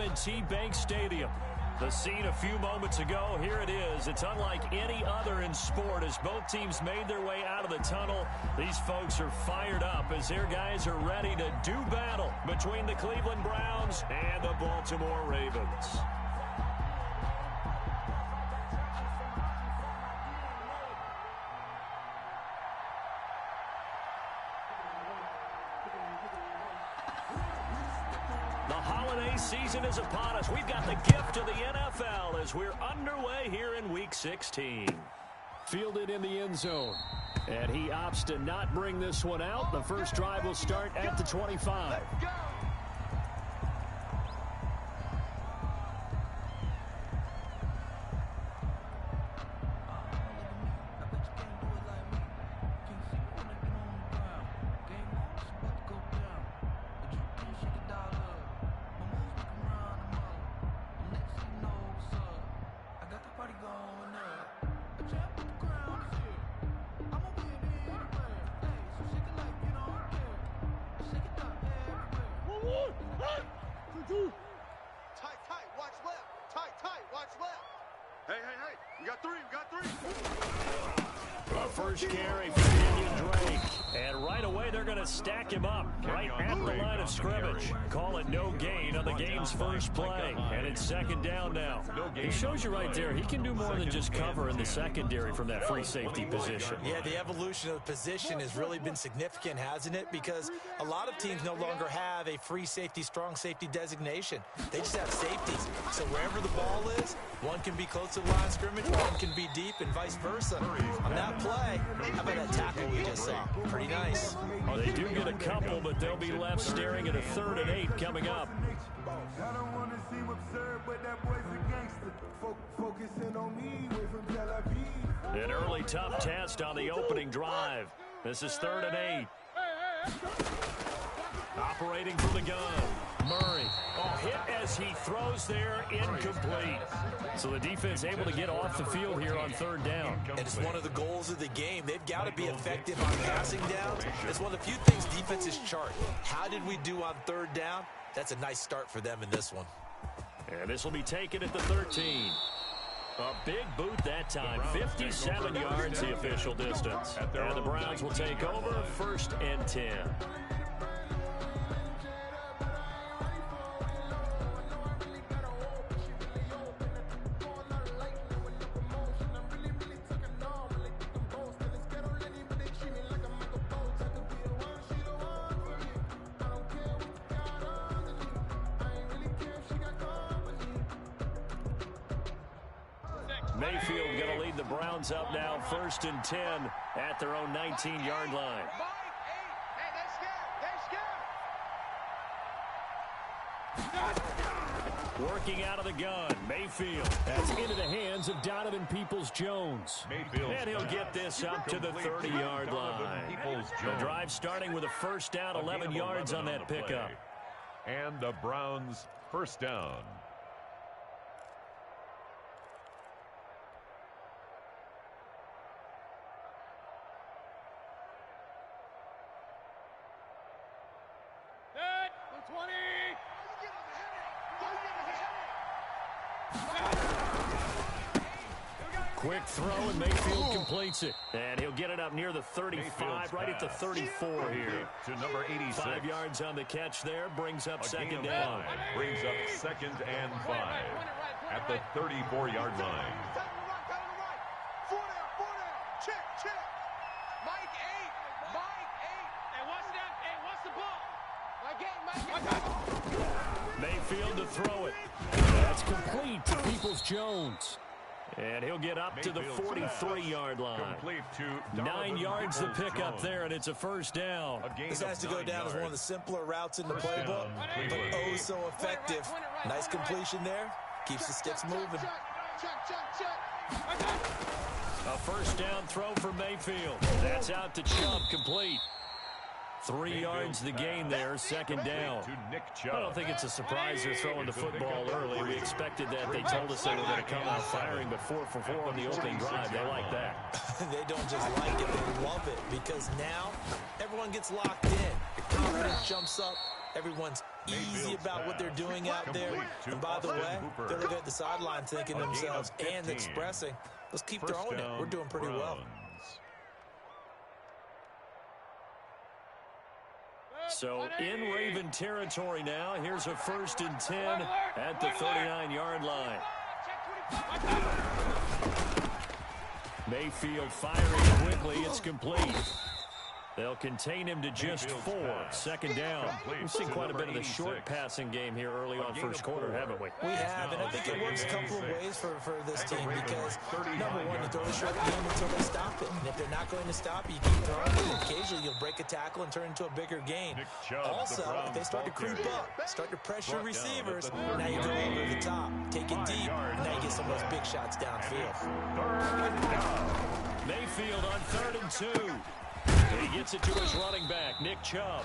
M&T Bank Stadium. The scene a few moments ago, here it is. It's unlike any other in sport as both teams made their way out of the tunnel. These folks are fired up as their guys are ready to do battle between the Cleveland Browns and the Baltimore Ravens. Season is upon us. We've got the gift of the NFL as we're underway here in Week 16. Fielded in the end zone. And he opts to not bring this one out. The first drive will start at the 25. First carry for Kenyon Drake. And right away, they're going to stack him up right at the line of scrimmage. Call it no gain on the game's first play. And it's second down now. He shows you right there, he can do more than just cover in the secondary from that free safety position. Yeah, the evolution of the position has really been significant, hasn't it? Because a lot of teams no longer have a free safety, strong safety designation. They just have safeties. So wherever the ball is, one can be close to the line of scrimmage, one can be deep, and vice versa. On that play, how about that tackle we just saw? Pretty nice. Oh, they do get a couple, but they'll be left staring at a 3rd and 8 coming up. An early tough test on the opening drive. This is 3rd and 8. Operating from the gun. Murray. Oh, hit as he throws there, incomplete. So the defense able to get off the field here on 3rd down. And it's one of the goals of the game. They've got to be effective on passing downs. It's one of the few things defenses chart. How did we do on 3rd down? That's a nice start for them in this one. And this will be taken at the 13. A big boot that time. 57 yards the official distance. And the Browns will take over 1st and 10. Mayfield going to lead the Browns up now, 1st and 10 at their own 19-yard line. Working out of the gun, Mayfield. That's into the hands of Donovan Peoples-Jones. And he'll get this up to the 30-yard line. The drive starting with a first down, 11 yards on that pickup. And the Browns first down. Quick throw, and Mayfield completes it. And he'll get it up near the 35, right at the 34 here. To number 86. 5 yards on the catch there, brings up second down. Brings up 2nd and 5 at the 34-yard line. Mayfield to throw it. That's complete to Peoples-Jones. And he'll get up to the 43-yard line. 9 yards to pick up there, and it's a first down. This has to go down as one of the simpler routes in the playbook, but oh so effective. Nice completion there. Keeps the sticks moving. A first down throw for Mayfield. That's out to Chubb, complete. 3 yards the gain there, second down. I don't think it's a surprise they're throwing the football early. We expected that. They told us they were going to come out firing, but 4 for 4 on the opening drive. They like that. They don't just like it, they love it, because now everyone gets locked in. The confidence jumps up, Everyone's easy about what they're doing out there. And by the way, they're looking at the sideline thinking to themselves and expressing, let's keep throwing it. We're doing pretty well. So in Raven territory now. Here's a 1st and 10 at the 39-yard line. Mayfield firing quickly. It's complete. They'll contain him to just 4. 2nd down. We've seen quite a bit of the short passing game here early on first quarter, haven't we? We have, and I think it works a couple of ways for this team because, number one, you throw the short game until they stop it. And if they're not going to stop it, you keep throwing it. And occasionally, you'll break a tackle and turn into a bigger gain. Also, if they start to creep up, start to pressure receivers, now you go over the top, take it deep, and now you get some of those big shots downfield. Mayfield on 3rd and 2. He gets it to his running back, Nick Chubb.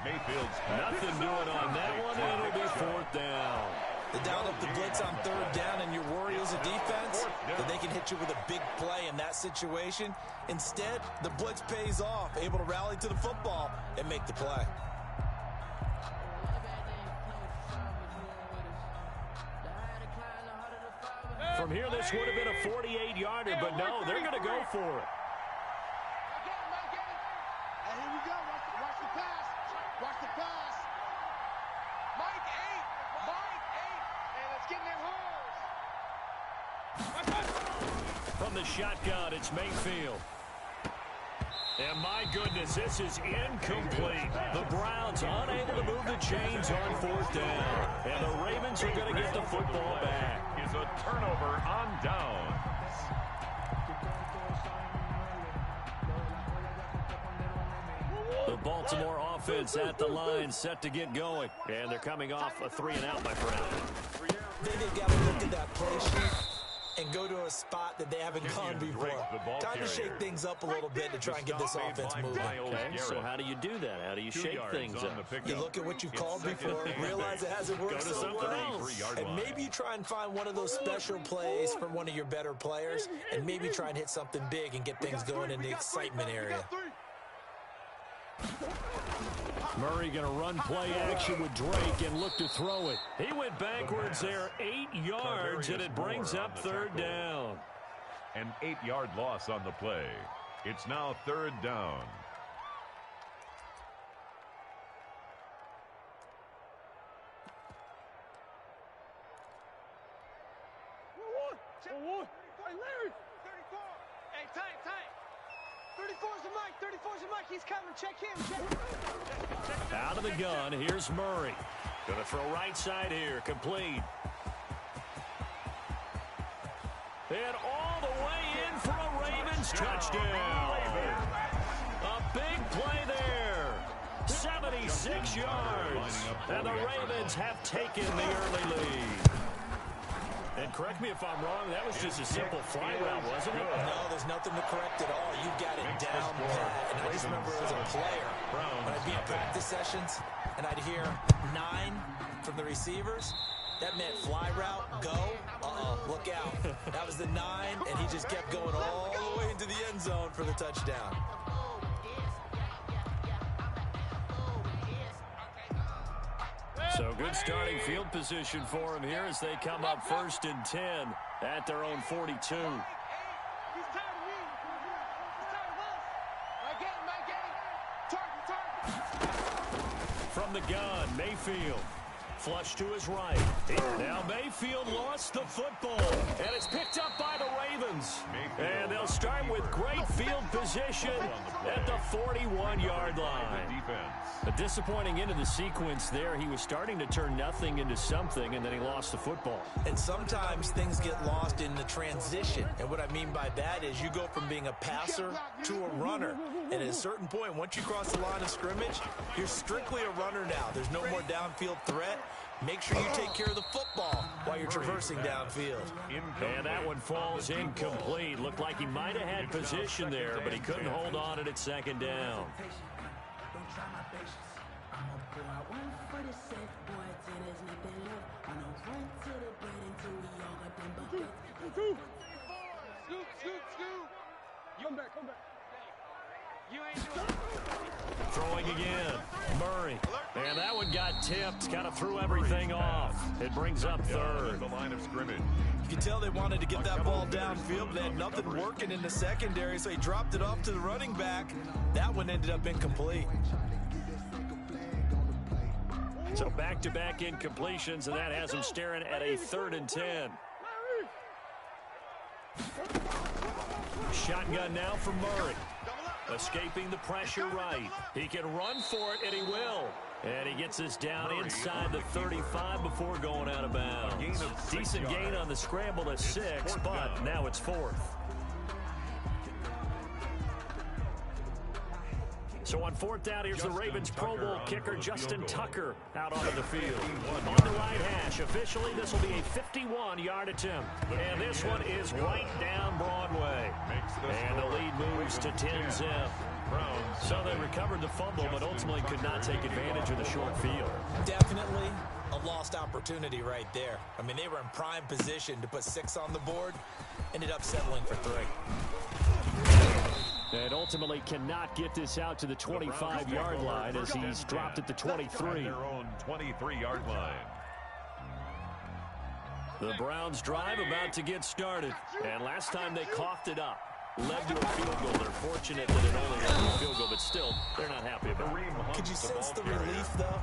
Mayfield's nothing doing on that one, and it'll be 4th down. They dialed up the blitz on 3rd down, and your worry as a defense that they can hit you with a big play in that situation. Instead, the blitz pays off, able to rally to the football and make the play. From here, this would have been a 48-yarder, but no, they're going to go for it. Watch the pass. Mike 8, and it's getting in holes. From the shotgun, it's Mayfield. And my goodness, this is incomplete. The Browns unable to move the chains on 4th down. And the Ravens are going to get the football back. Is a turnover on downs. The Baltimore offense at the line, set to get going. And they're coming off a 3-and-out, my friend. They've got to look at that play sheet and go to a spot that they haven't gone before. Time to shake things up a little bit to try and get this offense moving. Okay, so how do you do that? How do you shake things up? You look at what you've called before, realize it hasn't worked so well, and maybe you try and find one of those special plays from one of your better players, and maybe try and hit something big and get things going in the excitement area. Murray going to run play action with Drake and look to throw it. He went backwards there 8 yards, and it brings up 3rd down. An 8-yard loss on the play. It's now 3rd down. Hey, Larry. 34. Hey, tight. 34's the Mike. 34's the Mike. He's coming. Check him. Out of the gun, here's Murray. Going to throw right side here, complete. And all the way in for a Ravens touchdown. A big play there. 76 yards. And the Ravens have taken the early lead. And correct me if I'm wrong, that was just a simple fly route, wasn't it? No, there's nothing to correct at all. You've got it down pat. And I just remember as a player, when I'd be in practice sessions and I'd hear 9 from the receivers, that meant fly route, go, look out. That was the 9, and he just kept going all the way into the end zone for the touchdown. So good starting field position for him here as they come up 1st and 10 at their own 42. He's tired of me. He's tired of us. My game. Target. From the gun, Mayfield. Flush to his right. Now Mayfield lost the football, and it's picked up by the Ravens. And they'll start with great field position at the 41-yard line. A disappointing end of the sequence there. He was starting to turn nothing into something, and then he lost the football. And sometimes things get lost in the transition. And what I mean by that is you go from being a passer to a runner. And at a certain point, once you cross the line of scrimmage, you're strictly a runner now. There's no more downfield threat. Make sure you take care of the football while you're traversing downfield. And that one falls incomplete. Looked like he might have had position there, but he couldn't hold on it at 2nd down. Come back. You ain't doing it. Throwing again. Murray. And that one got tipped, kind of threw everything off. It brings up third. The line of scrimmage. You can tell they wanted to get that ball downfield, but they had nothing working in the secondary, so he dropped it off to the running back. That one ended up incomplete. So back-to-back incompletions, and that has him staring at a 3rd and 10. Shotgun now for Murray. Escaping the pressure right. He can run for it, and he will. And he gets this down inside the 35 before going out of bounds. Decent gain on the scramble to 6, but now it's 4th. So on 4th down, here's the Ravens Pro Bowl kicker, Justin Tucker, out onto the field. On the right hash, officially, this will be a 51-yard attempt. And this one is right down Broadway. And the lead moves to 10-zip. So they recovered the fumble, but ultimately could not take advantage of the short field. Definitely a lost opportunity right there. I mean, they were in prime position to put 6 on the board, ended up settling for 3. And ultimately cannot get this out to the 25-yard line as he's dropped at the 23. Their own 23-yard line. The Browns drive about to get started. And last time they coughed it up. Led to a field goal. They're fortunate that it only led to a field goal, but still, they're not happy about it. Could you sense the relief, though,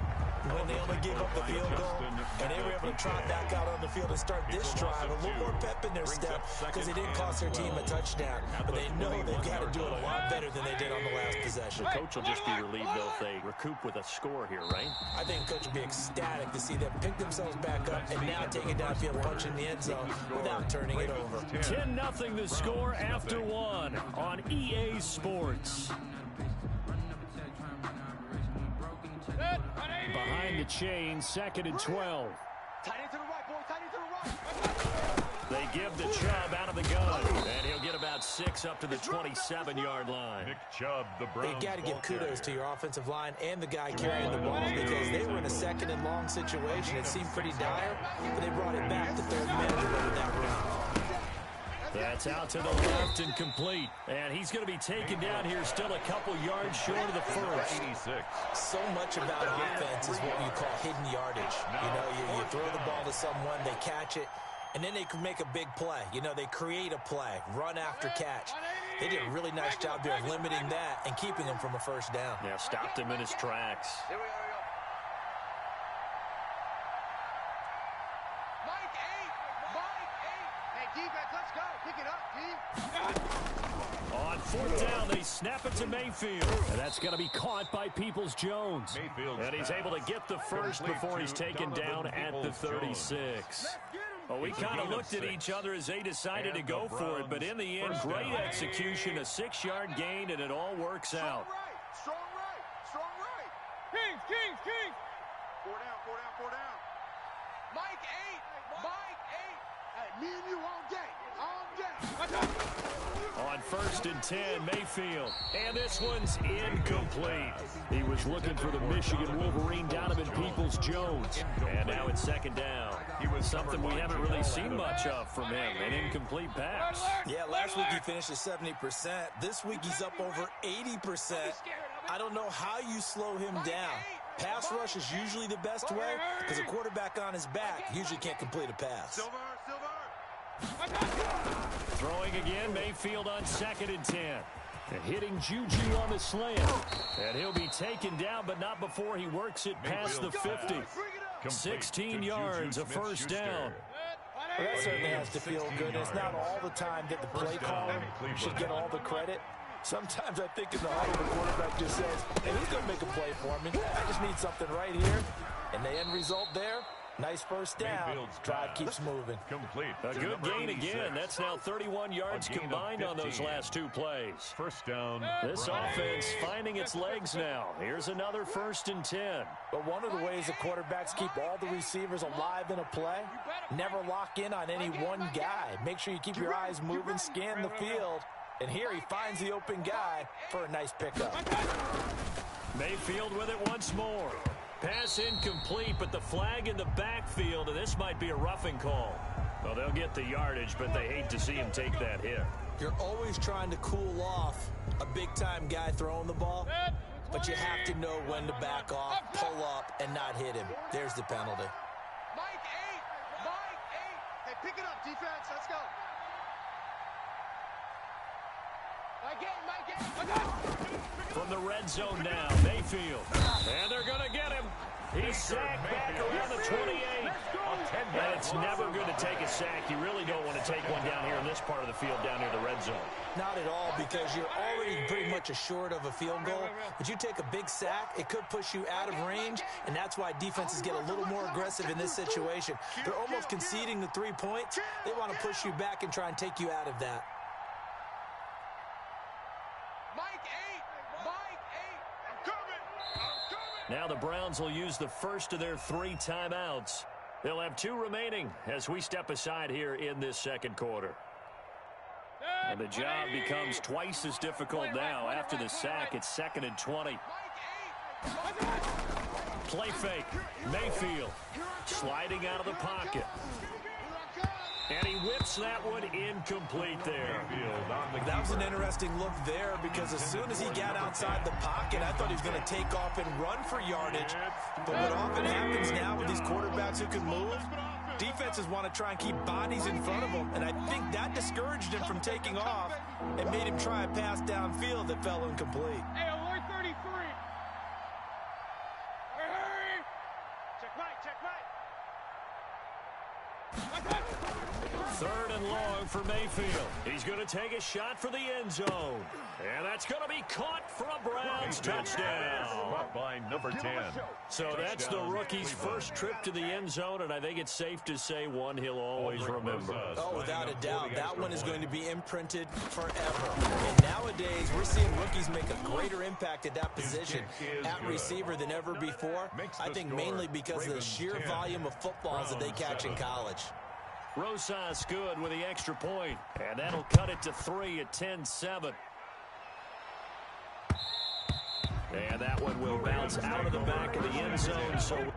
when they only gave up the field goal and they were able to trot back out on the field and start this drive? A little more pep in their step because it didn't cost their team a touchdown, but they know they've got to do it a lot better than they did on the last possession. The coach will just be relieved, though, if they recoup with a score here, right? I think coach will be ecstatic to see them pick themselves back up and now take it downfield, punch in the end zone without turning it over. 10-0 the score after 1 on EA Sports. Behind the chain, 2nd and 12. Tight end to the right, boy. Tight end to the right. They give to Chubb out of the gun, and he'll get about 6 up to the 27-yard line. Nick Chubb, the Browns. They got to give kudos to your offensive line and the guy carrying the ball because they were in a 2nd and long situation. It seemed pretty dire, but they brought it back to 3rd and manageable with that run. That's out to the left and complete. And he's going to be taken down here still a couple yards short of the first. 86. So much about offense is what you call hidden yardage. You know, you throw the ball to someone, they catch it, and then they can make a big play. You know, they create a play, run after catch. They did a really nice job there of limiting that and keeping him from a 1st down. Yeah, stopped him in his tracks. Here we go. Mike 8. Hey, defense, let's go. Pick it up, D. On 4th down, they snap it to Mayfield. And that's going to be caught by Peoples-Jones. And he's able to get the first before he's taken down at the 36. Well, we kind of looked at each other as they decided to go for it, but in the end, great execution, a 6-yard gain, and it all works out. Strong right. Kings. 4 down. Mike 8. Hey, me and you all day. On 1st and 10, Mayfield. And this one's incomplete. He was looking for the Michigan Wolverine, Donovan Peoples-Jones. And now it's 2nd down. Something we haven't really seen much of from him, an incomplete pass. Yeah, last week he finished at 70%. This week he's up over 80%. I don't know how you slow him down. Pass rush is usually the best way because a quarterback on his back usually can't complete a pass. Throwing again, Mayfield on 2nd and 10. And hitting Juju on the slant. And he'll be taken down, but not before he works it past the 50. 16 yards, a 1st down. Well, that certainly has to feel good. It's not all the time that the play caller should get all the credit. Sometimes I think in the huddle, the quarterback just says, hey, who's going to make a play for me? I just need something right here. And the end result there, nice 1st down. Drive keeps moving. Complete. A good gain again. That's now 31 yards combined on those last 2 plays. 1st down. This offense finding its legs now. Here's another 1st and 10. But one of the ways the quarterbacks keep all the receivers alive in a play, never lock in on any one guy. Make sure you keep your eyes moving, scan the field. And here he finds the open guy for a nice pickup. Mayfield with it once more. Pass incomplete, but the flag in the backfield, and this might be a roughing call. Well, they'll get the yardage, but they hate to see him take that hit. You're always trying to cool off a big-time guy throwing the ball, but you have to know when to back off, pull up, and not hit him. There's the penalty. Mike 8. Mike 8. Hey, pick it up, defense. Let's go. Mike 8. Mike 8. From the red zone now, Mayfield. And they're going to get him. He's sacked back around the 28. And it's never good to take a sack. You really don't want to take one down here in this part of the field down near the red zone. Not at all, because you're already pretty much assured of a field goal. But you take a big sack, it could push you out of range, and that's why defenses get a little more aggressive in this situation. They're almost conceding the 3 points. They want to push you back and try and take you out of that. Mike 8. Mike 8. I'm coming. Now the Browns will use the first of their 3 timeouts. They'll have 2 remaining as we step aside here in this second quarter. And the job becomes twice as difficult now. After the sack, it's 2nd and 20. Play fake. Mayfield sliding out of the pocket. And he whips that one incomplete there. That was an interesting look there, because as soon as he got outside the pocket, I thought he was going to take off and run for yardage. But what often happens now with these quarterbacks who can move, defenses want to try and keep bodies in front of them, and I think that discouraged him from taking off and made him try a pass downfield that fell incomplete. Hey, alert 33. Hurry. Check right. Check right. 3rd and long for Mayfield. He's going to take a shot for the end zone. And that's going to be caught for a Browns touchdown. Caught by number 10. So that's the rookie's first trip to the end zone, and I think it's safe to say one he'll always remember. Oh, without a doubt. That one is going to be imprinted forever. And nowadays, we're seeing rookies make a greater impact at that position at receiver than ever before. I think mainly because of the sheer volume of footballs that they catch in college. Rosas good with the extra point, and that'll cut it to 3 at 10-7. And that one will bounce out of the back of the end zone. So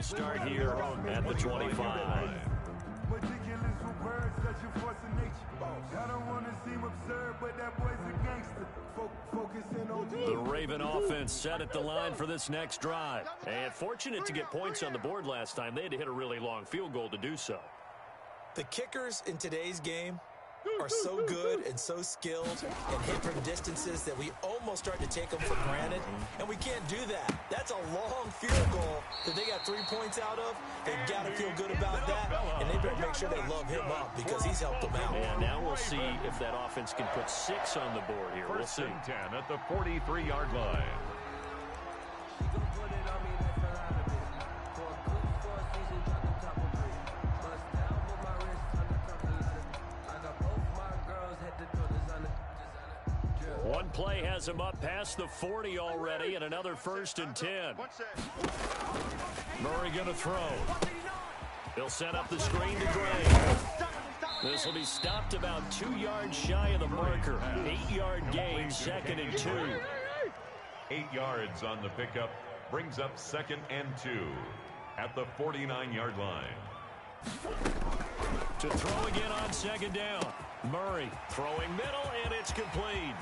Start here at the 25. The Raven offense set at the line for this next drive. And fortunate to get points on the board last time. They had to hit a really long field goal to do so. The kickers in today's game are so good and so skilled and hit from distances that we almost start to take them for granted, and we can't do that. That's a long field goal that they got 3 points out of. They've got to feel good about that, and they better make sure they love him up because he's helped them out. And now we'll see if that offense can put 6 on the board here. We'll see. 10 at the 43-yard line. One play has him up past the 40 already, and another 1st and 10. Murray going to throw. He'll set up the screen to Gray. This will be stopped about 2 yards shy of the marker. 8-yard gain, 2nd and 2. 8 yards on the pickup, brings up 2nd and 2 at the 49-yard line. To throw again on 2nd down. Murray throwing middle, and it's complete.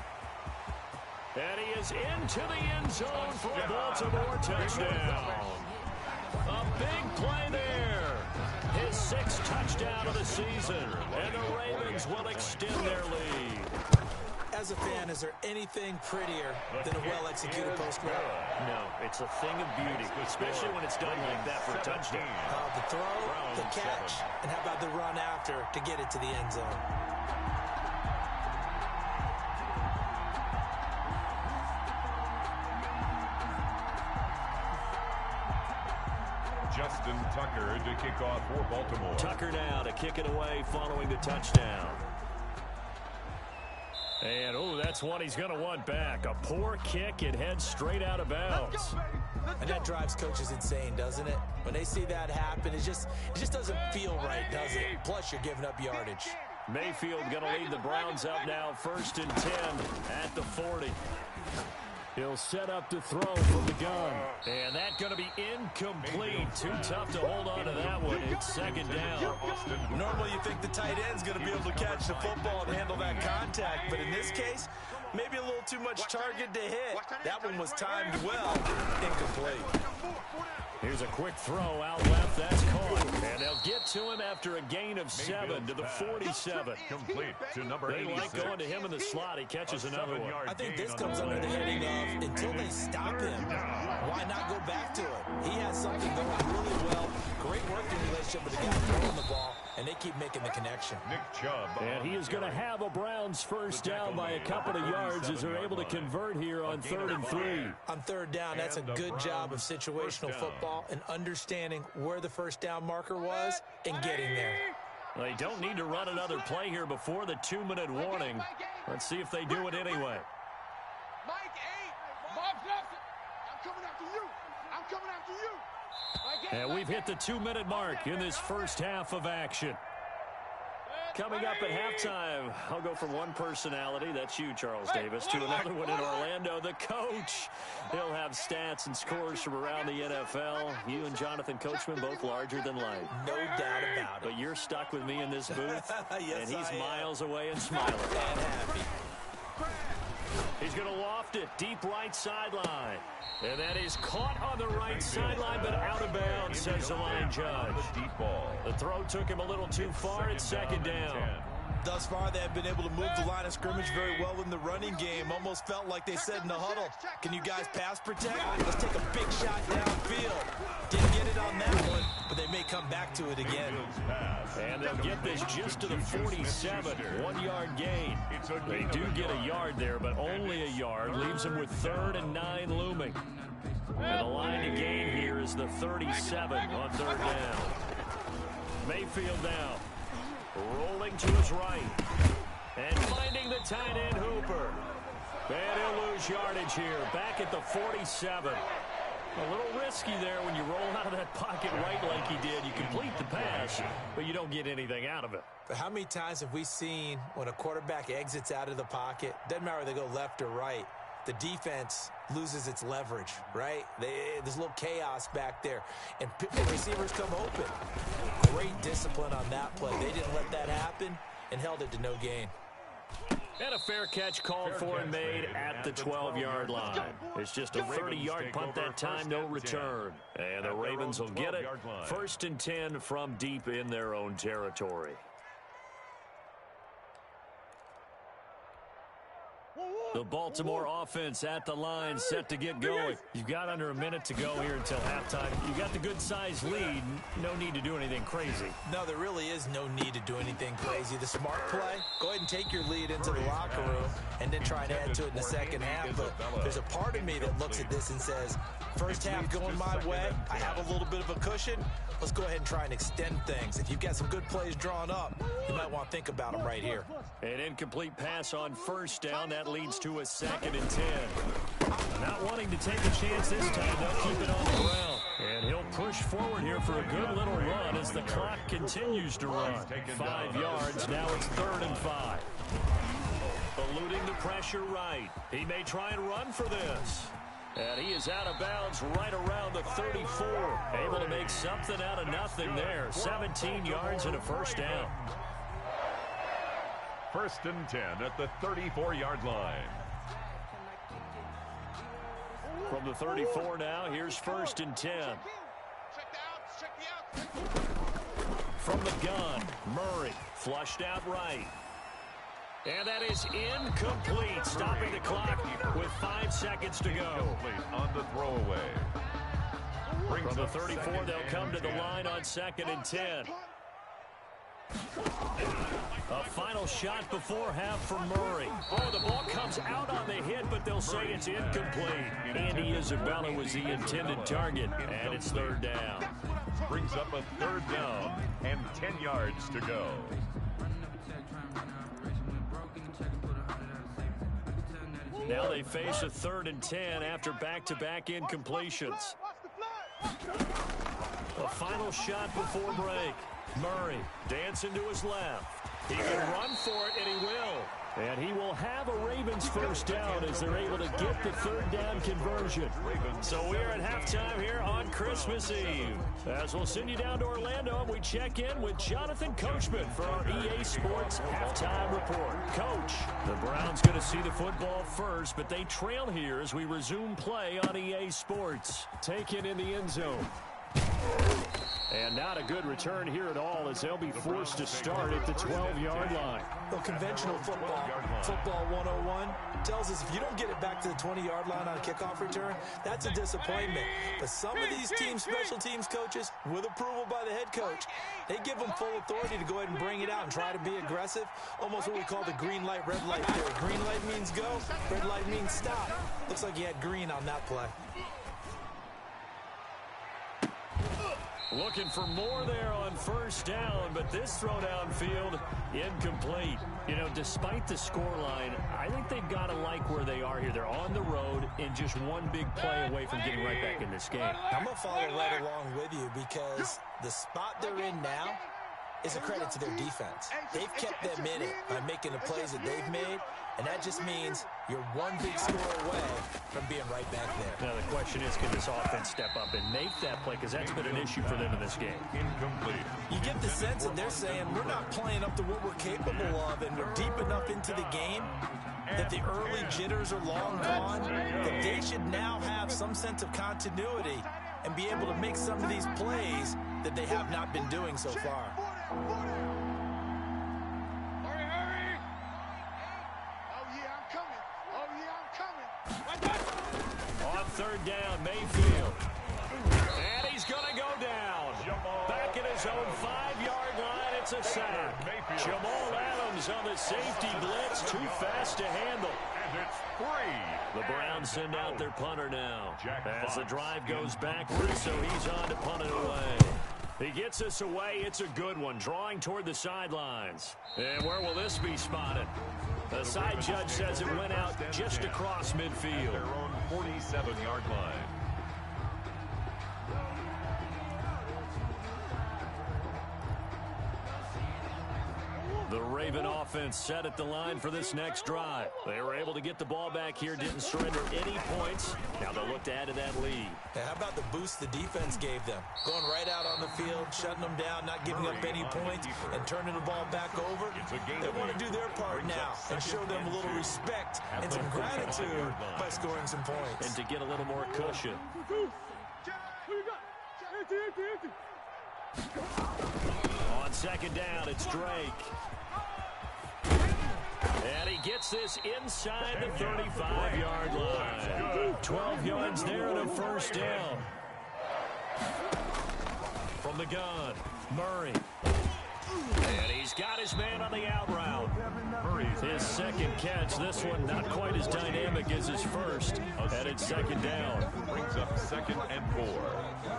And he is into the end zone for a Baltimore touchdown. A big play there. His 6th touchdown of the season. And the Ravens will extend their lead. As a fan, is there anything prettier than a well-executed post route? No, it's a thing of beauty, especially when it's done like that for a touchdown. The throw, the catch, and how about the run after to get it to the end zone? Justin Tucker to kick off for Baltimore. Tucker now to kick it away following the touchdown. And, that's one he's going to want back. A poor kick, it heads straight out of bounds. And that drives coaches insane, doesn't it? When they see that happen, it just doesn't feel right, does it? Plus, you're giving up yardage. Mayfield going to lead the Browns up now, 1st and 10 at the 40. He'll set up to throw from the gun. And that going to be incomplete. Too tough to hold on to that one. It's 2nd down. Normally you think the tight end's going to be able to catch the football and handle that contact. But in this case, maybe a little too much target to hit. That one was timed well. Incomplete. Here's a quick throw out left. That's caught. And they'll get to him after a gain of 7 to the 47. Complete to number They 86. like going to him in the slot. He catches another one. I think this comes under the heading of until they stop him, why not go back to it? He has something going really well. Great working relationship with the guy throwing the ball, and they keep making the connection. Nick Chubb. And he is going to have a Browns 1st down by a couple of yards as they're able to convert here on 3rd and 3. On 3rd down, that's a good job of situational football and understanding where the 1st down marker was and getting there. They don't need to run another play here before the 2-minute warning. Let's see if they do it anyway. Mike 8. Bob's left. I'm coming after you. I'm coming after you. And we've hit the 2-minute mark in this first half of action. Coming up at halftime, I'll go from one personality, that's you, Charles Davis, to another one in Orlando, the coach. He'll have stats and scores from around the NFL. You and Jonathan Coachman both larger than life. No doubt about it. But you're stuck with me in this booth, Yes, and he's I am. miles away and smiling. And happy. He's going to loft it deep right sideline. And that is caught on the right sideline, but out of bounds, says the line judge. Deep ball. The throw took him a little too far. It's 2nd down. Thus far, they have been able to move the line of scrimmage very well in the running game. Almost felt like they said in the huddle, can you guys pass protect? Let's take a big shot downfield. Didn't get it on that one, but they may come back to it again. And they'll get this just to the 47, 1-yard gain. They do get a yard there, but only a yard. Leaves them with 3rd and 9 looming. And the line to gain here is the 37 on 3rd down. Mayfield now. Rolling to his right. And finding the tight end Hooper. And he'll lose yardage here. Back at the 47. A little risky there when you roll out of that pocket right like he did. You complete the pass, but you don't get anything out of it. But how many times have we seen when a quarterback exits out of the pocket, doesn't matter if they go left or right, the defense loses its leverage, right? There's a little chaos back there, and receivers come open. Great discipline on that play. They didn't let that happen and held it to no gain. And a fair catch called for and made at the 12-yard line. It's just a 30-yard punt that time, no return. And the Ravens will get it. 1st and 10 from deep in their own territory. The Baltimore offense at the line, set to get going. You've got under a minute to go here until halftime. You've got the good-sized lead. No need to do anything crazy. No, there really is no need to do anything crazy. The smart play, go ahead and take your lead into the locker room and then try and add to it in the second half. But there's a part of me that looks at this and says, first half going my way, I have a little bit of a cushion. Let's go ahead and try and extend things. If you've got some good plays drawn up, you might want to think about them right here. An incomplete pass on 1st down. That leads to a 2nd and 10. Not wanting to take a chance this time. They'll keep it on the ground. And he'll push forward here for a good little run as the clock continues to run. 5 yards. Now it's 3rd and 5. Eluding the pressure right. He may try and run for this. And he is out of bounds right around the 34. Able to make something out of nothing there. 17 yards and a 1st down. 1st and 10 at the 34-yard line. From the 34 now, here's 1st and 10. From the gun, Murray flushed out right. And that is incomplete, stopping the clock with 5 seconds to go. On the throwaway. From the 34, they'll come to the line on 2nd and 10. A final shot before half from Murray. Oh, the ball comes out on the hit, but they'll say it's incomplete. Andy Isabella was the intended target, and it's 3rd down. Brings up a 3rd down and 10 yards to go. Now they face a 3rd and 10 after back-to-back incompletions. A final shot before break. Murray dancing to his left. He can run for it, and he will. And he will have a Ravens 1st down as they're able to get the 3rd down conversion. So we're at halftime here on Christmas Eve. As we'll send you down to Orlando, and we check in with Jonathan Coachman for our EA Sports Halftime Report. Coach, the Browns going to see the football first, but they trail here as we resume play on EA Sports. Taken in the end zone. And not a good return here at all as they'll be forced to start at the 12-yard line. Well, conventional football 101, tells us if you don't get it back to the 20-yard line on a kickoff return, that's a disappointment. But some of these teams, special teams coaches, with approval by the head coach, they give them full authority to go ahead and bring it out and try to be aggressive, almost what we call the green light, red light theory. Green light means go, red light means stop. Looks like he had green on that play. Looking for more there on 1st down, but this throw downfield, incomplete. You know, despite the scoreline, I think they've got to like where they are here. They're on the road and just one big play away from getting right back in this game. I'm going to follow right along with you because the spot they're in now is a credit to their defense. They've kept them in it by making the plays that they've made, and that just means you're one big score away from being right back there. Now the question is, can this offense step up and make that play? Because that's been an issue for them in this game. Incomplete. You get the sense that they're saying we're not playing up to what we're capable of, and we're deep enough into the game that the early jitters are long gone, that they should now have some sense of continuity and be able to make some of these plays that they have not been doing so far. Hurry! Oh, yeah, I'm coming. Oh, yeah, I'm coming. On 3rd down, Mayfield. And he's going to go down. Back at his own 5-yard line, it's a sack. Jamal Adams on the safety blitz, too fast to handle. And it's 3. The Browns send out their punter now. As the drive goes backwards, so he's on to punt it away. He gets us away. It's a good one, drawing toward the sidelines. And where will this be spotted? The side judge says it went out just across midfield. Their own 47-yard line. The Raven offense set at the line for this next drive. They were able to get the ball back here, didn't surrender any points. Now they'll look to add to that lead. Hey, how about the boost the defense gave them? Going right out on the field, shutting them down, not giving up any points, and turning the ball back over. They want to do their part now and show them a little respect and some gratitude by scoring some points. And to get a little more cushion. On second down, it's Drake. And he gets this inside the 35-yard line. 12 yards there and a first down. From the gun, Murray. And he's got his man on the out route. His second catch. This one not quite as dynamic as his first. And it's second down. Brings up 2nd and 4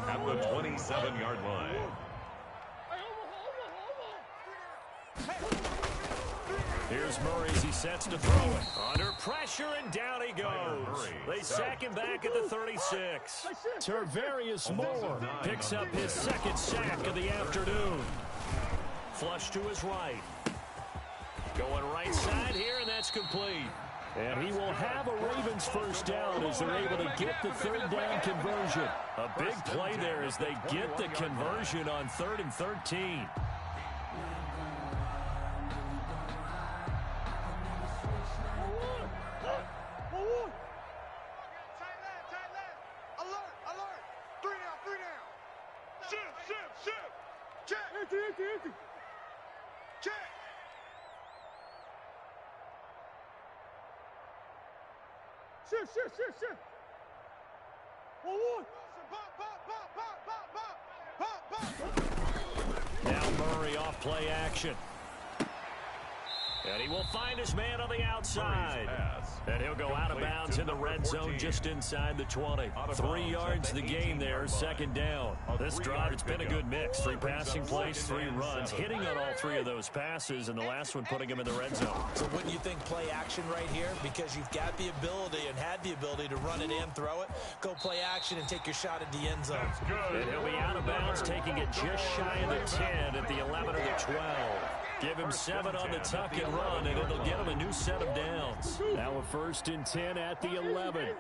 at the 27-yard line. Here's Murray as he sets to throw it. Under pressure, and down he goes. They sack him back at the 36. Tarvarius Moore picks up his second sack of the afternoon. Flush to his right. Going right side here, and that's complete. And he will have a Ravens first down as they're able to get the third down conversion. A big play there as they get the conversion on 3rd and 13. Shift. Now Murray off play action. And he will find his man on the outside. And he'll go out of bounds in the red zone just inside the 20. 3 yards the gain there, second down. This drive, it's been a good mix. 3 passing plays, 3 runs. Hitting on all 3 of those passes, and the last one putting him in the red zone. So wouldn't you think play action right here? Because you've got the ability and had the ability to run it and throw it. Go play action and take your shot at the end zone. And he'll be out of bounds, taking it just shy of the 10 at the 11 or the 12. Give him 7 on the tuck and run, and it'll get him a new set of downs. Now a 1st and 10 at the 11.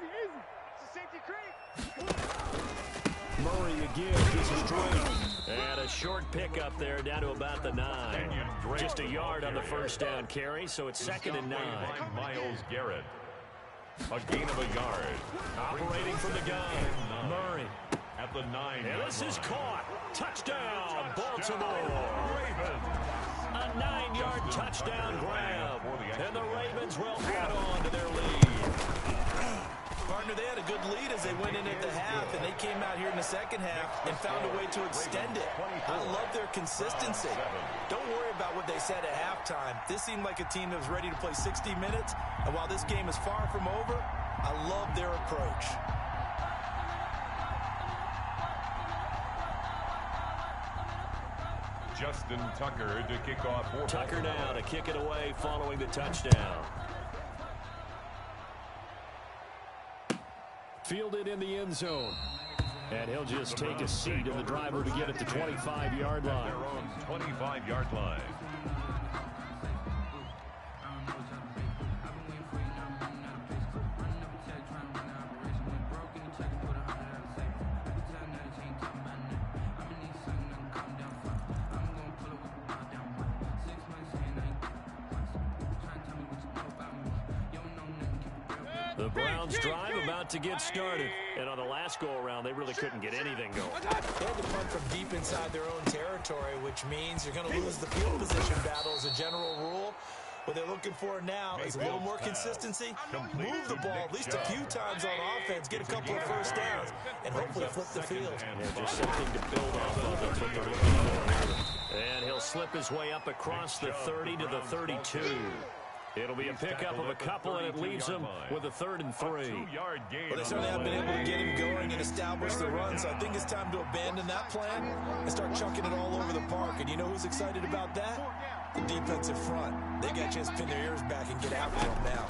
Murray again gets a straight. And a short pickup there down to about the 9. Just a yard on the first down carry, so it's 2nd and 9. Myles Garrett. A gain of a yard. Operating from the gun, Murray. At the 9. And this is caught. Touchdown, Baltimore. A 9-yard touchdown grab. And the Ravens will add on to their lead. Partner, they had a good lead as they went in at the half, and they came out here in the second half and found a way to extend it. I love their consistency. Don't worry about what they said at halftime. This seemed like a team that was ready to play 60 minutes, and while this game is far from over, I love their approach. Justin Tucker to kick off. Tucker now to kick it away following the touchdown. Fielded in the end zone. And he'll just take a seat in the driver to get at the 25-yard line. Their own 25-yard line. The Browns drive about to get started. And on the last go-around, they really couldn't get anything going. They had to punt from deep inside their own territory, which means you're going to lose the field position battle as a general rule. What they're looking for now is a little more consistency, move the ball at least a few times on offense, get a couple of first downs, and hopefully flip the field. Yeah, just something to build off of. That's what they're looking for. And he'll slip his way up across the 30 to the 32. It'll be a pickup of a couple, and it leaves him with a 3rd and 3. Well, they certainly have been able to get him going and establish the run, so I think it's time to abandon that plan and start chucking it all over the park. And you know who's excited about that? The defensive front. They got a chance to pin their ears back and get after him now.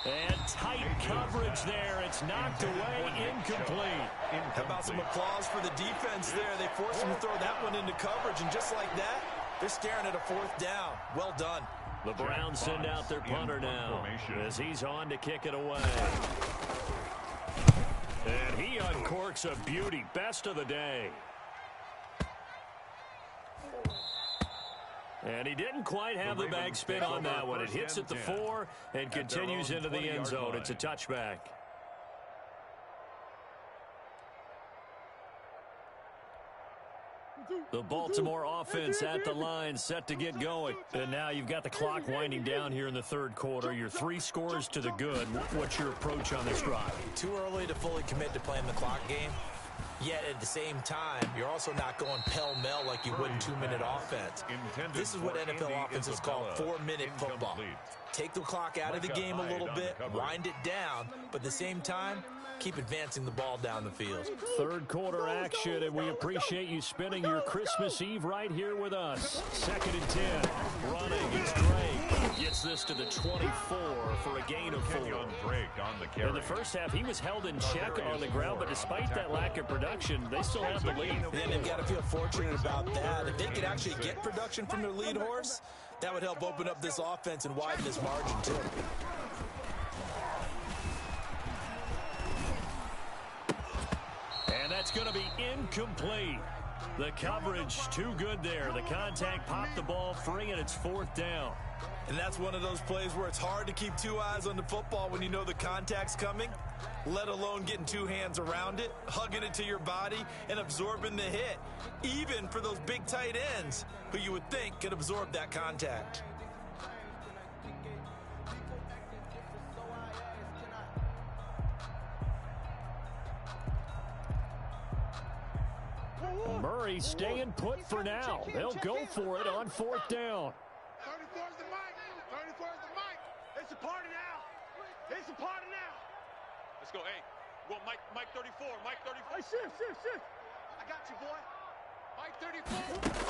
And tight coverage there. It's knocked away, incomplete. How about some applause for the defense there? They forced him to throw that one into coverage, and just like that, they're staring at a fourth down. Well done. The Browns send out their punter now as he's on to kick it away. And he uncorks a beauty. Best of the day. And he didn't quite have the bag spin on that one. It hits at the 4 and continues into the end zone. It's a touchback. The Baltimore offense at the line, set to get going. And now you've got the clock winding down here in the third quarter. You're 3 scores to the good. What's your approach on this drive? Too early to fully commit to playing the clock game. Yet at the same time, you're also not going pell-mell like you would in 2-minute offense. This is what NFL offenses call 4-minute football. Take the clock out of the game a little bit, wind it down, but at the same time, keep advancing the ball down the field. Third quarter action, and we appreciate you spending your Christmas Eve right here with us. 2nd and 10. Running, it's Drake. Gets this to the 24 for a gain of 4. In the first half, he was held in check on the ground, but despite that lack of production, they still have the lead. Then they've got to feel fortunate about that. If they could actually get production from their lead horse, that would help open up this offense and widen this margin too. And that's going to be incomplete. The coverage too good there. The contact popped the ball free, and it's 4th down. And that's one of those plays where it's hard to keep 2 eyes on the football when you know the contact's coming, let alone getting 2 hands around it, hugging it to your body, and absorbing the hit, even for those big tight ends who you would think could absorb that contact. Murray staying put for now. They'll go for it on 4th down. 34's the mic. 34's the mic. It's a party now. It's a party now. Let's go. Hey, well, Mike 34. Mike 34. Hey, shift. I got you, boy. Mike 34.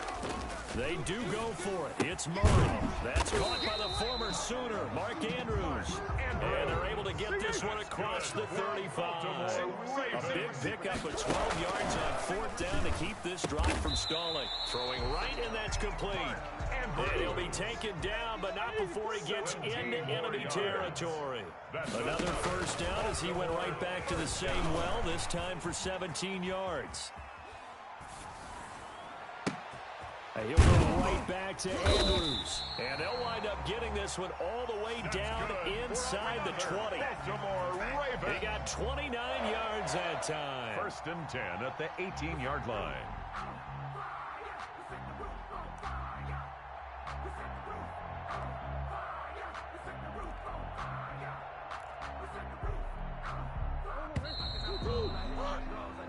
They do go for it. It's Murray. That's caught by the former Sooner, Mark Andrews. And they're able to get this one across the 35. A big pickup of 12 yards on 4th down to keep this drive from stalling. Throwing right, and that's complete. And he'll be taken down, but not before he gets into enemy territory. Another first down as he went right back to the same well, this time for 17 yards. He'll go right back to Andrews. And they'll wind up getting this one all the way down inside the 20. They got 29 yards that time. 1st and 10 at the 18-yard line.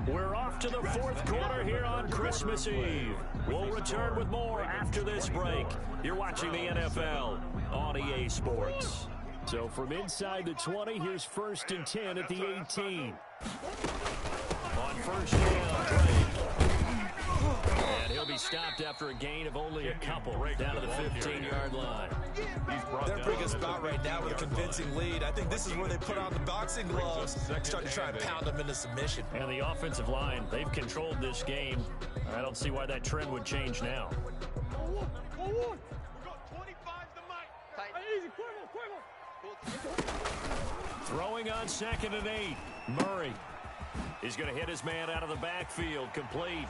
We're off to the 4th quarter here on Christmas Eve. We'll return with more after this break. You're watching the NFL on EA Sports. So from inside the 20, here's 1st and 10 at the 18. On 1st down, Drake. And he'll be stopped after a gain of only a couple down to the 15-yard line. They're in a pretty good spot right now with a convincing lead. I think this is where they put on the boxing gloves, start to try and pound them into submission. And the offensive line, they've controlled this game. I don't see why that trend would change now. We got 25's the mic. Tight. Easy, quick. Throwing on 2nd and 8. Murray. He's going to hit his man out of the backfield. Complete.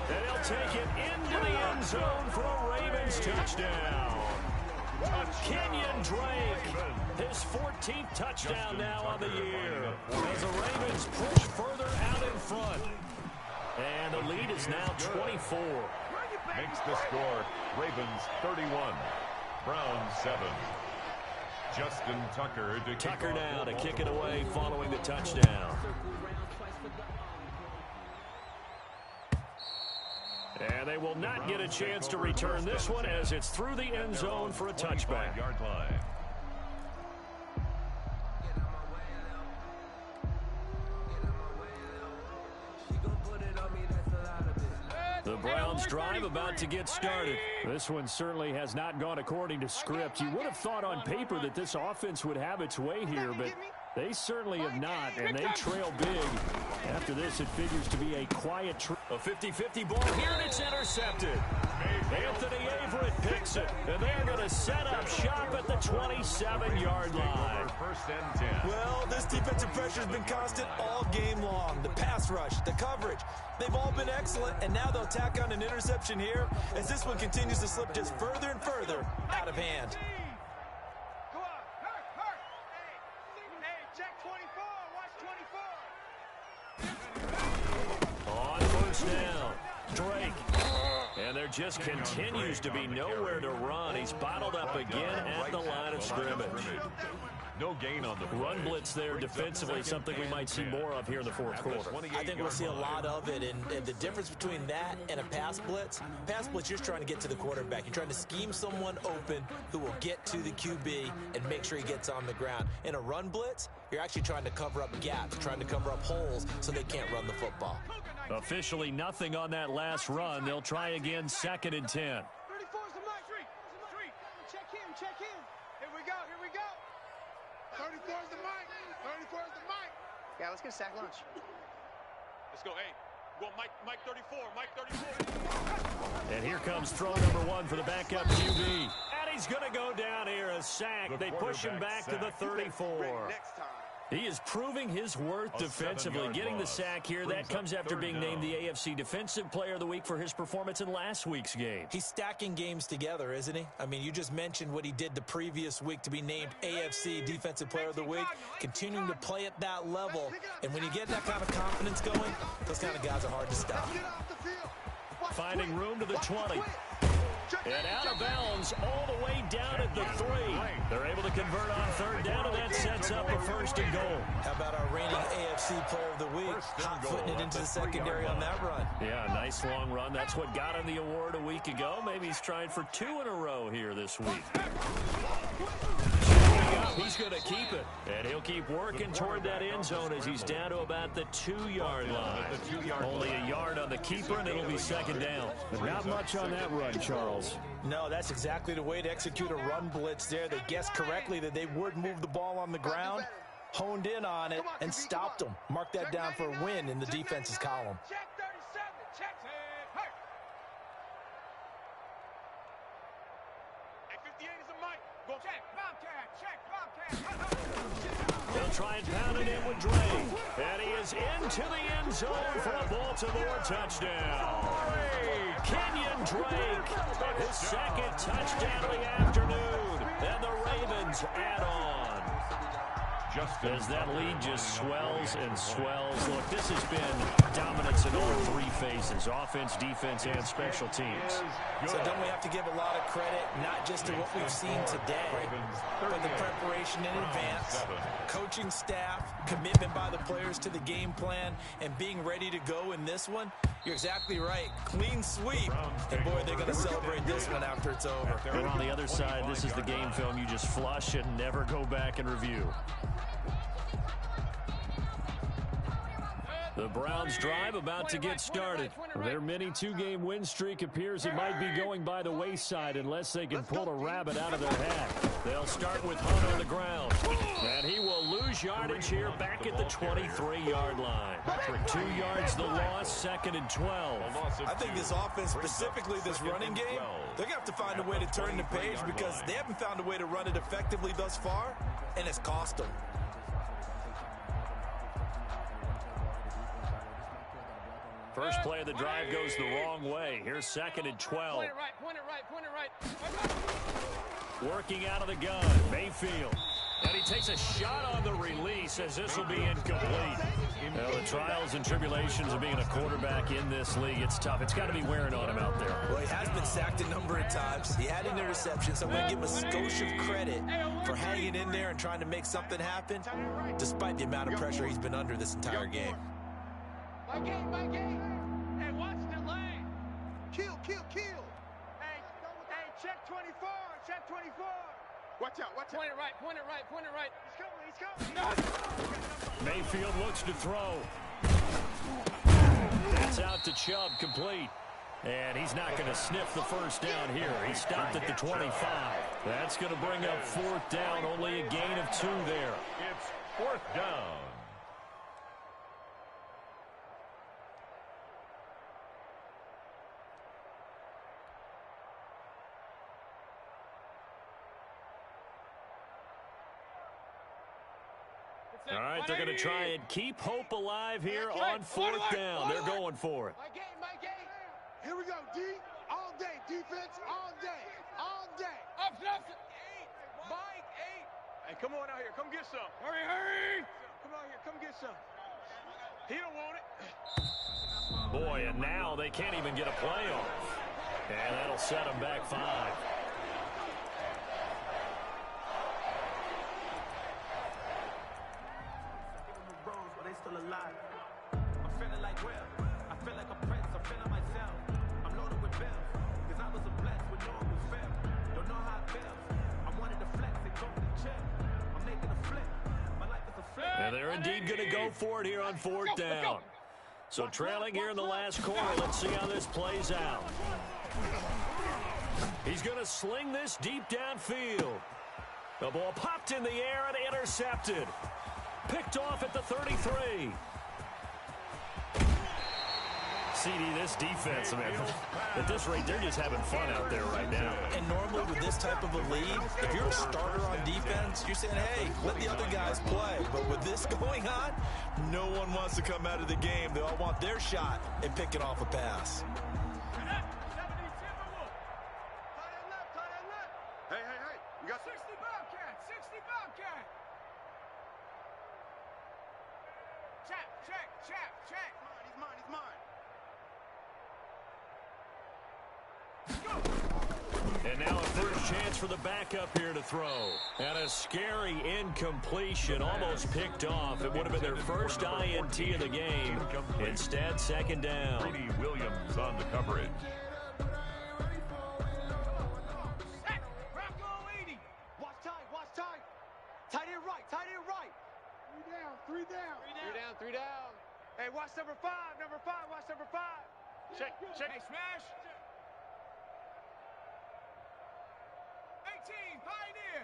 And he'll take it into the end zone for a Ravens touchdown. Kenyon Drake, his 14th touchdown now on the year, as the Ravens push further out in front. And the lead is now 24. Makes the score Ravens 31, Browns 7. Justin Tucker to Tucker now to kick it away following the touchdown. And they will not get a chance to return this one as it's through the end zone for a touchback. Yard line. The Browns drive about to get started. This one certainly has not gone according to script. You would have thought on paper that this offense would have its way here, but They certainly have not, and they trail big. After this, it figures to be a quiet a 50-50 ball here, and it's intercepted. Anthony Averett picks it, and they're going to set up shop at the 27-yard line. First and 10. Well, this defensive pressure has been constant all game long. The pass rush, the coverage, they've all been excellent, and now they'll tack on an interception here as this one continues to slip just further and further out of hand. Go on. Hurt. Hey, check 24. Watch 24. On first down, Drake. And there just continues to be nowhere to run. He's bottled up again at the line of scrimmage. No gain on the Run blitz there defensively, something we might see more of here in the fourth quarter. I think we'll see a lot of it, and the difference between that and a pass blitz, you're trying to get to the quarterback. You're trying to scheme someone open who will get to the QB and make sure he gets on the ground. In a run blitz, you're actually trying to cover up gaps, trying to cover up holes so they can't run the football. Officially nothing on that last run. They'll try again, 2nd and 10. 34's the mic. Check him. Here we go. 34's the mic. Yeah, let's get a sack lunch. Let's go. Hey, go Mike 34. Mike 34. And here comes throw number 1 for the backup QB. And he's going to go down here, a sack. They push him back to the 34. Next time. He is proving his worth defensively. Getting the sack here, that comes after being named the AFC Defensive Player of the Week for his performance in last week's game. He's stacking games together, isn't he? I mean, you just mentioned what he did the previous week to be named AFC Defensive Player of the Week, continuing to play at that level. And when you get that kind of confidence going, those kind of guys are hard to stop. Finding room to the 20. And out of bounds all the way down at the 3. They're able to convert on 3rd down, and that sets up a 1st and goal. How about our reigning AFC Player of the Week, hot-footing it into the secondary on that run? Yeah, nice long run. That's what got him the award a week ago. Maybe he's trying for 2 in a row here this week. He's going to keep it, and he'll keep working toward that end zone as he's down to about the 2-yard line. Only a yard on the keeper, and it'll be 2nd down. But not much on that run, Charles. No, that's exactly the way to execute a run blitz there. They guessed correctly that they would move the ball on the ground, honed in on it, and stopped them. Mark that down for a win in the defense's column. Check 37. Check it. Hurt. Hey, 58 is a mic. Go Check Bobcat. They'll try and pound it in with Drake. And he is into the end zone for a Baltimore touchdown. Kenyon Drake, his 2nd touchdown of the afternoon. And the Ravens add on. As that lead just swells and swells. Look, this has been dominance in all 3 phases, offense, defense, and special teams. So don't we have to give a lot of credit, not just to what we've seen today, but the preparation in advance, coaching staff, commitment by the players to the game plan, and being ready to go in this one? You're exactly right. Clean sweep. And boy, they're going to celebrate this one after it's over. And on the other side, this is the game film you just flush and never go back and review. The Browns drive about to get started. Their mini 2-game win streak appears it might be going by the wayside unless they can pull a rabbit out of their hat. They'll start with Hunt on the ground. And he will lose yardage here back at the 23-yard line. 2 yards the loss, 2nd and 12. I think this offense, specifically this running game, they're going to have to find a way to turn the page because they haven't found a way to run it effectively thus far, and it's cost them. First play of the drive goes the wrong way. Here's 2nd and 12. Point it right. Working out of the gun, Mayfield. And he takes a shot on the release as this will be incomplete. Well, the trials and tribulations of being a quarterback in this league, it's tough. It's got to be wearing on him out there. Well, he has been sacked a number of times. He had an interception, so I'm going to give him a skosh of credit for hanging in there and trying to make something happen, despite the amount of pressure he's been under this entire game. My game. Hey, watch the lane. Kill. Hey, check 24. Watch out. Point it right. He's coming. Mayfield looks to throw. That's out to Chubb, complete. And he's not going to sniff the first down here. He stopped at the 25. That's going to bring up 4th down, only a gain of 2 there. 4th down. All right, they're going to try and keep hope alive here on 4th down. They're going for it. My game, my game. Here we go, D. All day. Defense, all day. All day. Up, 8. Mike, 8. Hey, come on out here. Come get some. Hurry, hurry. Come out here. Come get some. He don't want it. Boy, and now they can't even get a play off. And that'll set them back 5. And they're indeed going to go for it here on 4th down. So trailing here in the last quarter, let's see how this plays out. He's going to sling this deep downfield. The ball popped in the air and intercepted. Picked off at the 33. CD, this defense, man, at this rate, they're just having fun out there right now. And normally with this type of a lead, if you're a starter on defense, you're saying, hey, let the other guys play. But with this going on, no one wants to come out of the game. They all want their shot at picking off a pass. Hey, you got 60 Bobcat, 60 Bobcat. Check. He's mine. And now a first chance for the backup here to throw. And a scary incompletion, almost picked off. It would have been their first INT of the game. Instead, 2nd down. Brady Williams on the coverage. Watch time. Tight end right. 3 down. Hey, watch number 5. Watch number 5. Check. Hey, smash. 18, Pioneer.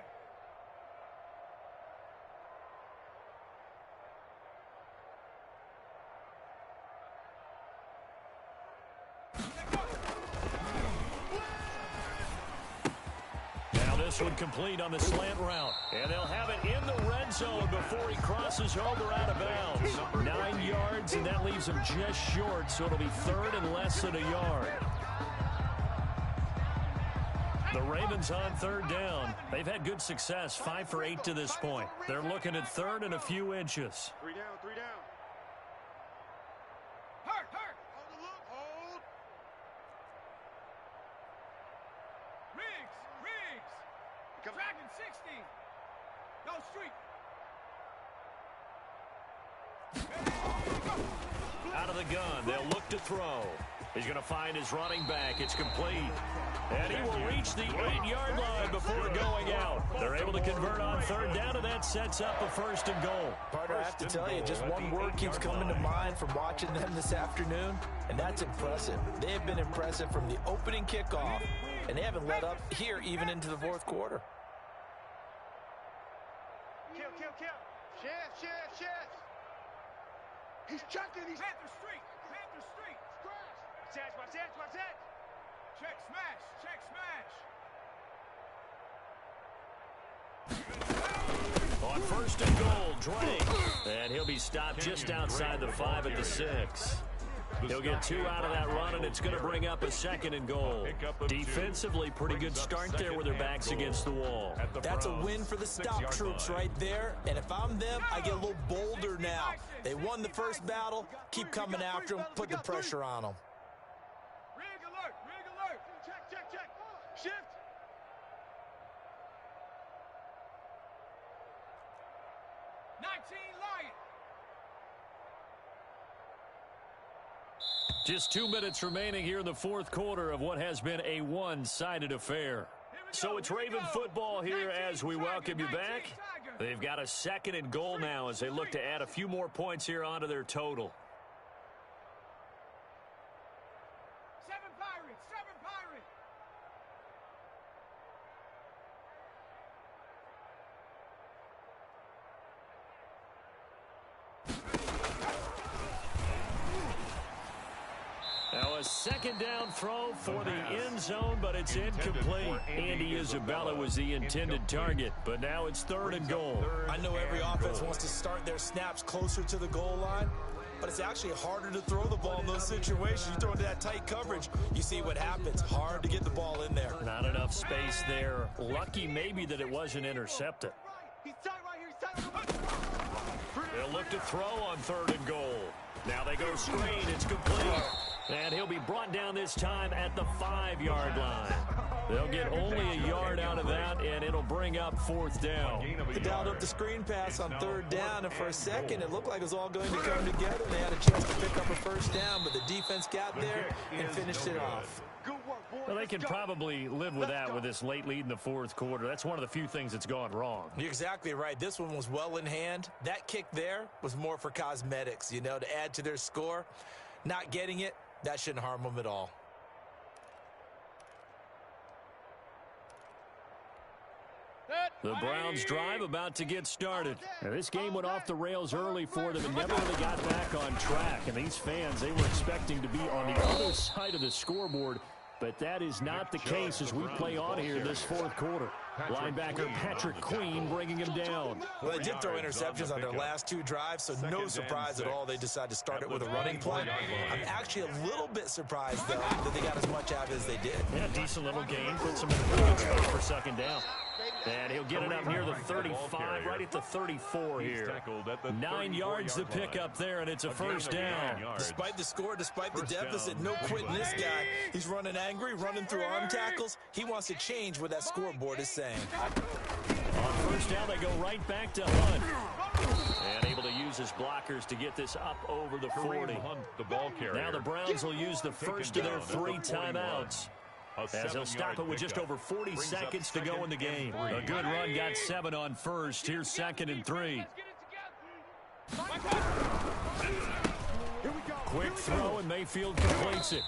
Now this one complete on the slant route. And they'll have it in the red zone before he crosses over out of bounds. 9 yards, and that leaves him just short, so it'll be 3rd and less than a yard. The Ravens on 3rd down. They've had good success, 5 for 8 to this point. They're looking at 3rd and a few inches. 3 down. Hurt. Hold. Riggs. Dragon 60. No street. Out of the gun, they'll look to throw. He's going to find his running back. It's complete. And he will reach the 8-yard line before going out. They're able to convert on 3rd down, and that sets up a 1st and goal. Partner, I have to tell you, just one word keeps coming to mind from watching them this afternoon, and that's impressive. They have been impressive from the opening kickoff, and they haven't let up here even into the 4th quarter. Kill. Shift. He's checking. Panther Street. Watch that. Check smash. On 1st and goal, Drake. And he'll be stopped just outside the 5 at the 6. He'll get 2 out of that run, and it's going to bring up a 2nd and goal. Defensively, pretty good start there with their backs against the wall. That's a win for the stop troops right there. And if I'm them, I get a little bolder now. They won the first battle. Keep coming after them. Put the pressure on them. Rig alert. Check. Shift. Lion. Just 2 minutes remaining here in the 4th quarter of what has been a one-sided affair. So it's Raven football here as we welcome you back. They've got a 2nd and goal now as they look to add a few more points here onto their total. 7 Pirates. A second down throw for the end zone, but it's incomplete. Andy Isabella was the intended target, but now it's 3rd and goal. I know every offense wants to start their snaps closer to the goal line, but it's actually harder to throw the ball in those situations. You throw into that tight coverage, you see what happens. Hard to get the ball in there. Not enough space there. Lucky maybe that it wasn't intercepted. He's tight right here. He's tight. They'll look to throw on 3rd and goal. Now they go screen. It's complete. And he'll be brought down this time at the 5-yard line. They'll get only a yard out of that, and it'll bring up 4th down. They dialed up the screen pass on 3rd down, and for a second, it looked like it was all going to come together. They had a chance to pick up a 1st down, but the defense got there and finished it off. Well, they can probably live with that with this late lead in the 4th quarter. That's one of the few things that's gone wrong. You're exactly right. This one was well in hand. That kick there was more for cosmetics, to add to their score. Not getting it, that shouldn't harm them at all. The Browns drive about to get started. Now, this game went off the rails early for them and never really got back on track. And these fans, they were expecting to be on the other side of the scoreboard. But that is not the case as we play on here this 4th quarter. Linebacker Patrick Queen bringing him down. Well, they did throw interceptions on their last 2 drives, so no surprise at all they decided to start it with a running play. I'm actually a little bit surprised, though, that they got as much out of it as they did. Yeah, decent little gain. Puts them in a pretty good spot for 2nd down. And he'll get it up near the 35, right at the 34 here. 9 yards to pick up there, and it's a 1st down. Despite the score, despite the deficit, no quitting this guy. He's running angry, running through arm tackles. He wants to change what that scoreboard is saying. On 1st down, they go right back to Hunt. And able to use his blockers to get this up over the 40. Now the Browns will use the first of their 3 timeouts, as they'll stop it with just over 40 seconds to go in the game. A good run got 7 on 1st. Here's 2nd and 3. Quick throw, and Mayfield completes it.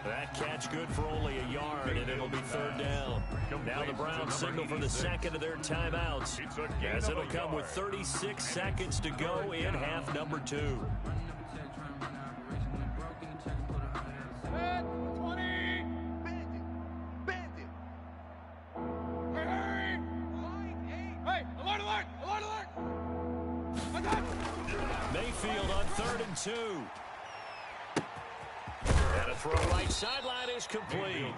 That catch good for only a yard, and it'll be 3rd down. Now the Browns signal for the 2nd of their timeouts, as it'll come with 36 seconds to go in half number 2. 20. Hey, alert! Mayfield on 3rd and 2. And a throw right sideline is complete.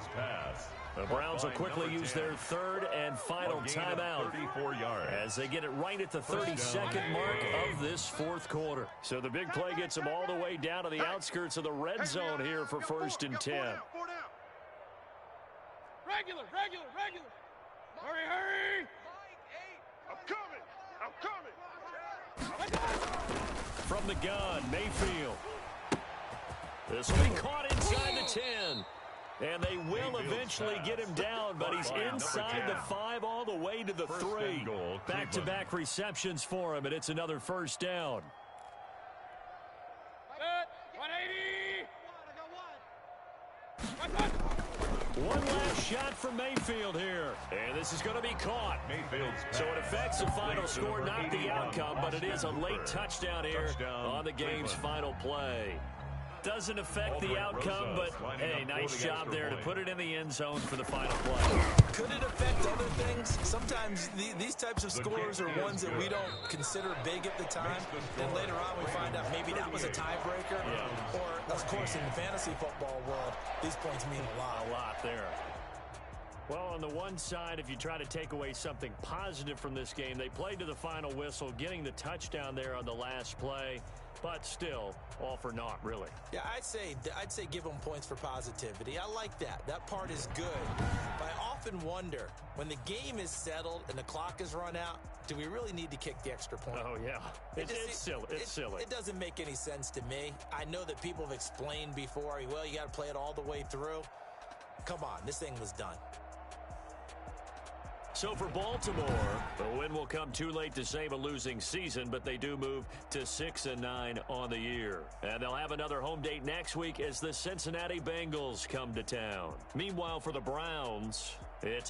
The Browns will quickly use their 3rd and final timeout as they get it right at the 32nd mark of this 4th quarter. So the big play gets them all the way down to the outskirts of the red zone here for 1st and 10. Regular. Hurry. I'm coming. From the gun, Mayfield. This will be caught inside the 10. And they will eventually get him down, but he's inside the 5 all the way to the 3. Back-to-back receptions for him, and it's another 1st down. 180. One last shot from Mayfield here. And this is going to be caught. So it affects the final score, not the outcome, but it is a late touchdown here on the game's final play. Doesn't affect the outcome, but, hey, nice job there to put it in the end zone for the final play. Could it affect other things? Sometimes these types of scores are ones that we don't consider big at the time. Then later on we find out maybe that was a tiebreaker. Yeah. Or, of course, in the fantasy football world, these points mean a lot. A lot there. Well, on the one side, if you try to take away something positive from this game, they played to the final whistle, getting the touchdown there on the last play. But still, all for naught, really. Yeah, I'd say give them points for positivity. I like that. That part is good. But I often wonder, when the game is settled and the clock is run out, do we really need to kick the extra point? Oh, yeah. It's silly. It's silly. It doesn't make any sense to me. I know that people have explained before, well, you got to play it all the way through. Come on, this thing was done. So for Baltimore, the win will come too late to save a losing season, but they do move to 6-9 on the year. And they'll have another home date next week as the Cincinnati Bengals come to town. Meanwhile, for the Browns, it's